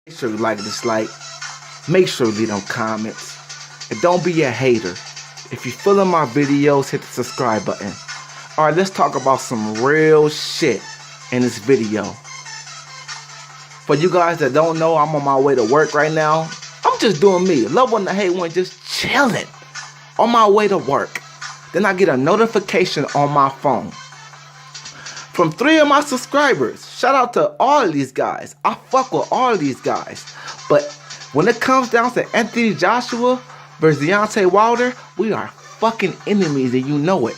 Make sure you like, dislike. Make sure you leave them comments. And don't be a hater. If you're feeling my videos, hit the subscribe button. Alright, let's talk about some real shit in this video. For you guys that don't know, I'm on my way to work right now. I'm just doing me. Love one to hate one, just chilling. On my way to work. Then I get a notification on my phone from 3 of my subscribers. Shout out to all of these guys. I fuck with all of these guys. But when it comes down to Anthony Joshua versus Deontay Wilder, we are fucking enemies and you know it.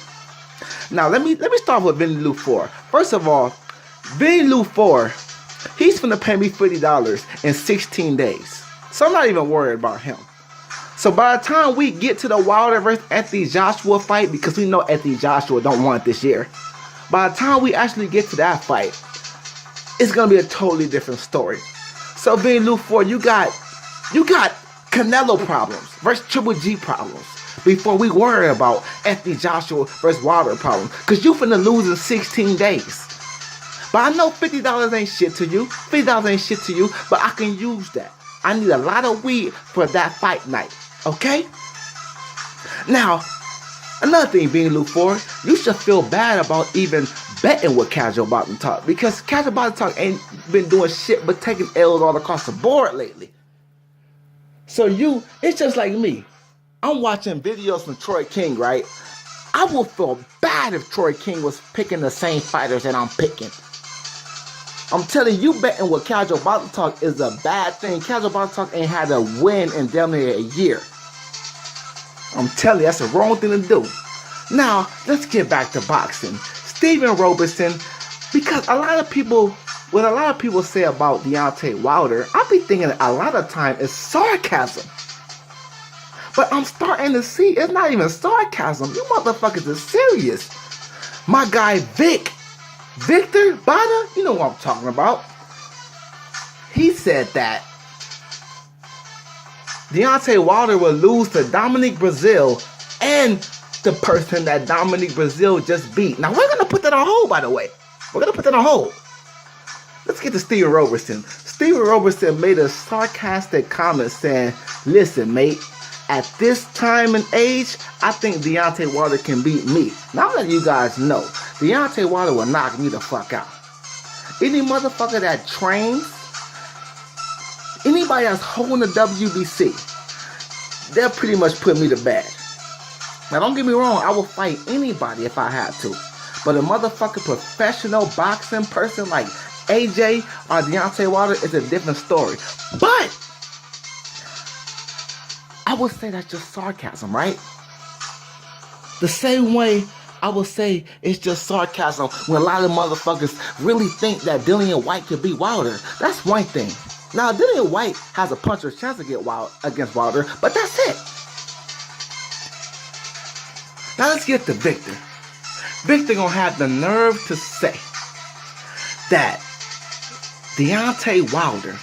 Now let me start with Vinny Lou 4. First of all, Vinny Lou 4, he's finna pay me $50 in 16 days. So I'm not even worried about him. So by the time we get to the Wilder versus Anthony Joshua fight, because we know Anthony Joshua don't want it this year, by the time we actually get to that fight, it's gonna be a totally different story. So Vinny Lou 4, you got Canelo problems versus Triple G problems before we worry about Anthony Joshua versus Wilder problems. Cause you finna lose in 16 days. But I know $50 ain't shit to you. $50 ain't shit to you, but I can use that. I need a lot of weed for that fight night. Okay? Now, another thing, Vinny Lou 4, you should feel bad about even betting with Casual Boxing Talk, because Casual Boxing Talk ain't been doing shit but taking L's all across the board lately. So it's just like me. I'm watching videos from Troy King, right? I will feel bad if Troy King was picking the same fighters that I'm picking. I'm telling you, betting with Casual Boxing Talk is a bad thing. Casual Boxing Talk ain't had a win in damn near a year. I'm telling you, that's the wrong thing to do. Now, let's get back to boxing. Steven Robertson, because what a lot of people say about Deontay Wilder, I be thinking a lot of time is sarcasm. But I'm starting to see it's not even sarcasm. You motherfuckers are serious. My guy Victor Bada, you know what I'm talking about. He said that Deontay Wilder will lose to Dominic Breazeale and the person that Dominic Breazeale just beat. Now, we're going to put that on hold, by the way. We're going to put that on hold. Let's get to Steven Robertson. Steven Robertson made a sarcastic comment saying, listen, mate, at this time and age, I think Deontay Wilder can beat me. Now, I'm letting you guys know, Deontay Wilder will knock me the fuck out. Any motherfucker that trains, anybody that's holding the WBC, they'll pretty much put me to bed. Now, don't get me wrong, I will fight anybody if I have to. But a motherfucking professional boxing person like AJ or Deontay Wilder is a different story. But I would say that's just sarcasm, right? The same way I would say it's just sarcasm when a lot of motherfuckers really think that Dillian White could beat Wilder. That's one thing. Now, Dillian White has a puncher's chance to get against Wilder, but that's it. Now let's get to Victor. Victor gonna have the nerve to say that Deontay Wilder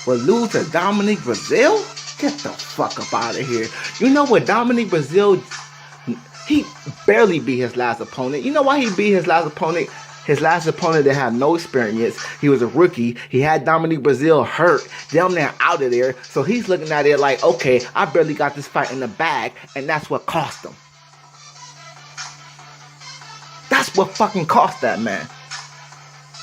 will lose to Dominic Breazeale? Get the fuck up out of here. You know what, Dominic Breazeale, he barely beat his last opponent. You know why he beat his last opponent? His last opponent that had no experience. He was a rookie. He had Dominic Breazeale hurt, down there out of there. So he's looking at it like, okay, I barely got this fight in the bag, and that's what cost him. That's what fucking cost that man.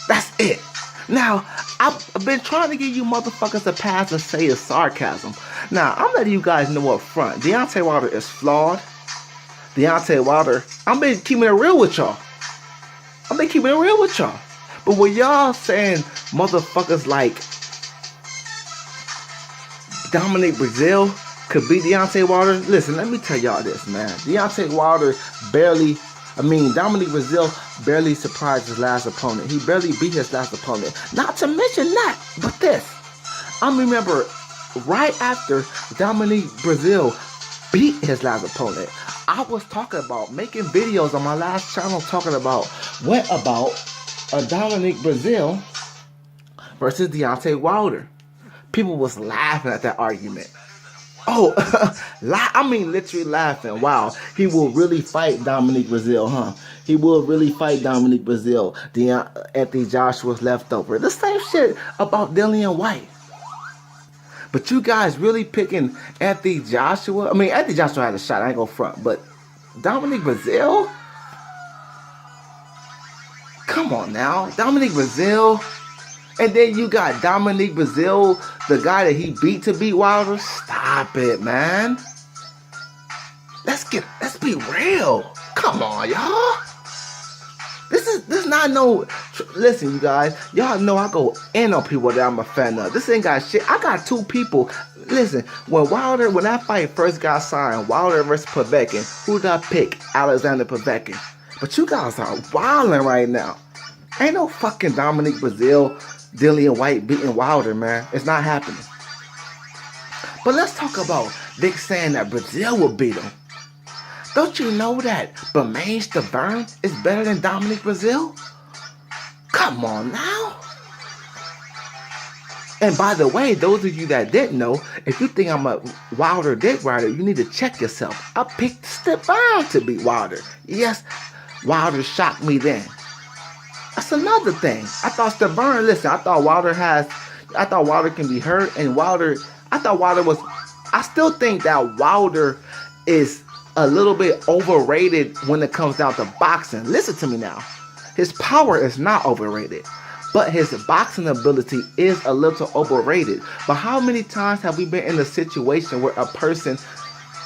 That's it. Now, I've been trying to give you motherfuckers a pass to say it's sarcasm. Now, I'm letting you guys know up front, Deontay Wilder is flawed. Deontay Wilder, I've been keeping it real with y'all. But when y'all saying motherfuckers like Dominic Breazeale could beat Deontay Wilder, listen, let me tell y'all this, man. Dominic Breazeale barely surprised his last opponent. He barely beat his last opponent. Not to mention that, but this. I remember right after Dominic Breazeale beat his last opponent, I was talking about making videos on my last channel talking about Dominic Breazeale versus Deontay Wilder. People was laughing at that argument. Oh, literally laughing. Wow, he will really fight Dominic Breazeale, huh? He will really fight Dominic Breazeale. Anthony Joshua's leftover. The same shit about Dillian White. But you guys really picking Anthony Joshua? I mean, Anthony Joshua had a shot. I ain't gonna front. But Dominic Breazeale? Come on now. Dominic Breazeale. And then you got Dominic Breazeale, the guy that he beat to beat Wilder. Stop it, man. Let's be real. Come on, y'all. This not no. Listen, you guys. Y'all know I go in on people that I'm a fan of. This ain't got shit. I got two people. Listen, when that fight first got signed, Wilder versus Povetkin, who did I pick? Alexander Povetkin. But you guys are wilding right now. Ain't no fucking Dominic Breazeale, Dillian White beating Wilder, man. It's not happening. But let's talk about Vic saying that Breazeale will beat him. Don't you know that Bermane Stiverne is better than Dominic Breazeale? Come on now. And by the way, those of you that didn't know, if you think I'm a Wilder dick rider, you need to check yourself. I picked Stiverne to beat Wilder. Yes, Wilder shocked me then. That's another thing. I thought Stiverne, listen, I thought Wilder can be hurt, and I still think that Wilder is a little bit overrated when it comes down to boxing. Listen to me now. His power is not overrated, but his boxing ability is a little overrated. But how many times have we been in a situation where a person,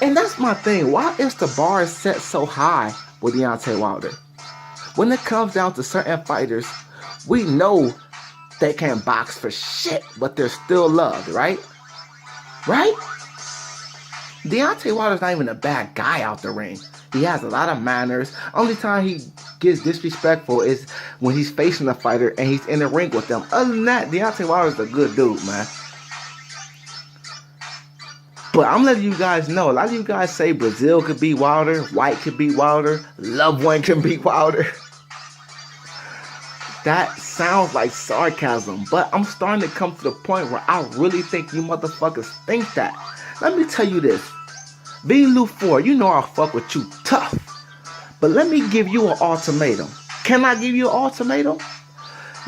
and that's my thing, why is the bar set so high with Deontay Wilder? When it comes down to certain fighters, we know they can't box for shit, but they're still loved, right? Right? Deontay Wilder's not even a bad guy out the ring. He has a lot of manners. Only time he gets disrespectful is when he's facing a fighter and he's in the ring with them. Other than that, Deontay Wilder's a good dude, man. But I'm letting you guys know, a lot of you guys say Breazeale could beat Wilder, White could beat Wilder, Loved One can beat Wilder. That sounds like sarcasm, but I'm starting to come to the point where I really think you motherfuckers think that. Let me tell you this. Vinny Lou Ford, you know I fuck with you tough. But let me give you an ultimatum. Can I give you an ultimatum?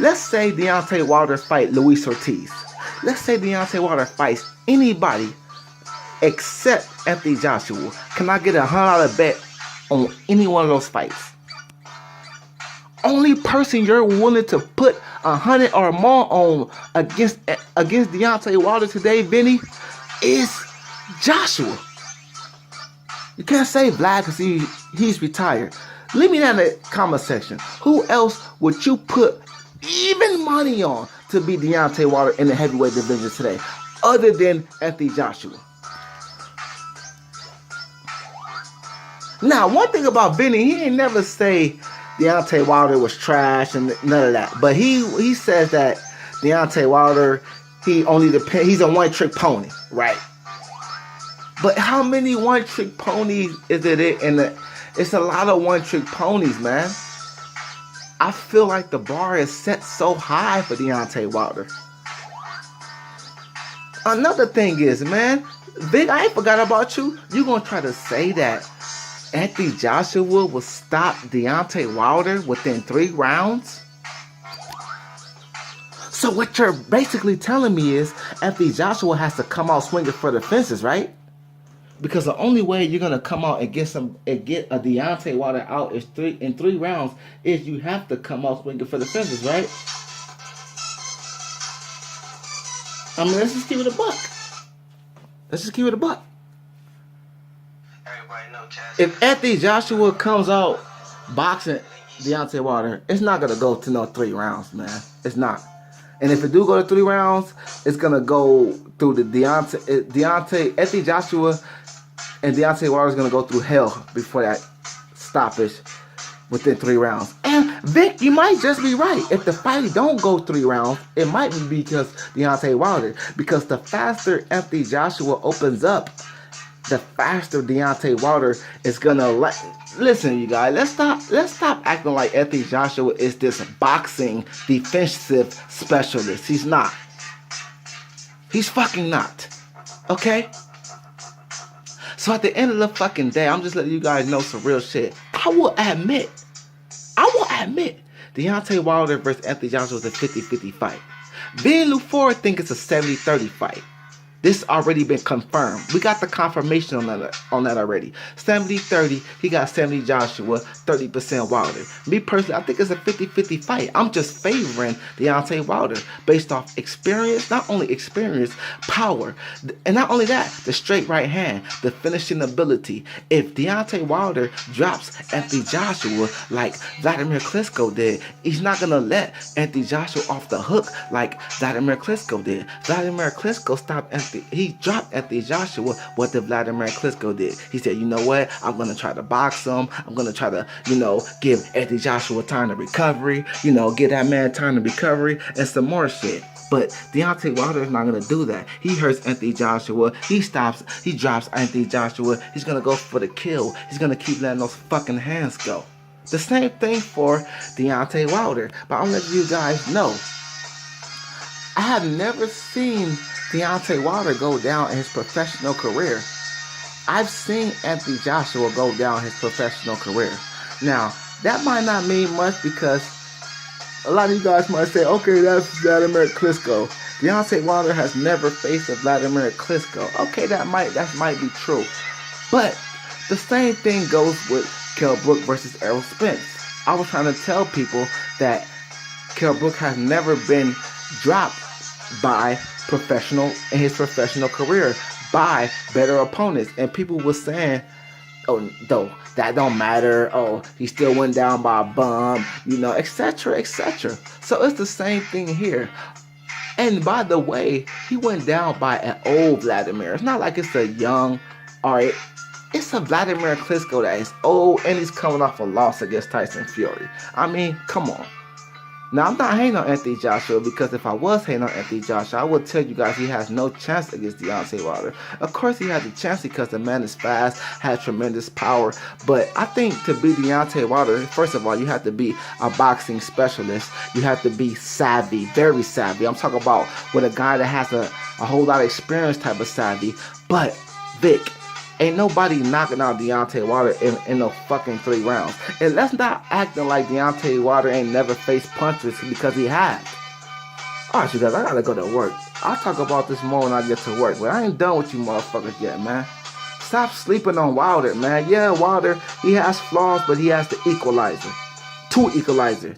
Let's say Deontay Wilder fight Luis Ortiz. Let's say Deontay Wilder fights anybody except Anthony Joshua. Can I get $100 bet on any one of those fights? Only person you're willing to put 100 or more on against Deontay Wilder today, Vinny, is Joshua. You can't say Vlad because he's retired. Leave me down in the comment section. Who else would you put even money on to beat Deontay Wilder in the heavyweight division today, other than Anthony Joshua? Now, one thing about Vinny, he ain't never say Deontay Wilder was trash and none of that. But he says that Deontay Wilder, he's a one-trick pony, right? But how many one-trick ponies is it it's a lot of one-trick ponies, man. I feel like the bar is set so high for Deontay Wilder. Another thing is, man, Vic, I ain't forgot about you. You gonna try to say that Anthony Joshua will stop Deontay Wilder within 3 rounds? So what you're basically telling me is Anthony Joshua has to come out swinging for the fences, right? Because the only way you're gonna come out and get a Deontay Wilder out in 3 rounds is you have to come out swinging for the fences, right? I mean, let's just keep it a buck. Let's just keep it a buck. If Anthony Joshua comes out boxing Deontay Wilder, it's not gonna go to no 3 rounds, man. It's not. And if it do go to 3 rounds, it's gonna go through the Anthony Joshua and Deontay Wilder is gonna go through hell before that stoppage within 3 rounds. And Vic, you might just be right. If the fight don't go 3 rounds, it might be because Deontay Wilder. Because the faster Anthony Joshua opens up, the faster Deontay Wilder is gonna listen, you guys. Let's stop acting like Anthony Joshua is this boxing defensive specialist. He's not. He's fucking not. Okay? So at the end of the fucking day, I'm just letting you guys know some real shit. I will admit, Deontay Wilder versus Anthony Joshua is a 50-50 fight. Vinny Lou Ford think it's a 70-30 fight. This already been confirmed. We got the confirmation on that already. 70-30, he got 70 Joshua, 30% Wilder. Me personally, I think it's a 50-50 fight. I'm just favoring Deontay Wilder based off experience, not only experience, power. And not only that, the straight right hand, the finishing ability. If Deontay Wilder drops Anthony Joshua like Vladimir Klitschko did, he's not going to let Anthony Joshua off the hook like Vladimir Klitschko did. Vladimir Klitschko stopped he dropped Anthony Joshua what the Vladimir Klitschko did. He said, you know what? I'm going to try to box him. I'm going to try to, give Anthony Joshua time to recovery, give that man time to recovery and some more shit. But Deontay Wilder is not going to do that. He hurts Anthony Joshua. He drops Anthony Joshua. He's going to go for the kill. He's going to keep letting those fucking hands go. The same thing for Deontay Wilder. But I'm letting you guys know, I have never seen Deontay Wilder go down in his professional career. I've seen Anthony Joshua go down his professional career. Now, that might not mean much because a lot of you guys might say, okay, that's Vladimir Klitschko. Deontay Wilder has never faced a Vladimir Klitschko. Okay, that might be true. But the same thing goes with Kell Brook versus Errol Spence. I was trying to tell people that Kell Brook has never been dropped by in his professional career by better opponents, and people were saying, oh, though that don't matter, oh, he still went down by a bum, etc., etc. So it's the same thing here. And by the way, he went down by an old Vladimir. It's not like it's a young, alright, it's a Vladimir Klitschko that is old, and he's coming off a loss against Tyson Fury. I mean, come on. Now, I'm not hating on Anthony Joshua, because if I was hating on Anthony Joshua, I would tell you guys he has no chance against Deontay Wilder. Of course he has a chance because the man is fast, has tremendous power. But I think to beat Deontay Wilder, first of all, you have to be a boxing specialist. You have to be savvy, very savvy. I'm talking about with a guy that has a whole lot of experience type of savvy. But, Vic, ain't nobody knocking out Deontay Wilder in no fucking 3 rounds. And let's not acting like Deontay Wilder ain't never faced punches, because he has. Alright, you guys, I gotta go to work. I'll talk about this more when I get to work. But I ain't done with you motherfuckers yet, man. Stop sleeping on Wilder, man. Yeah, Wilder, he has flaws, but he has the equalizer. 2 equalizer.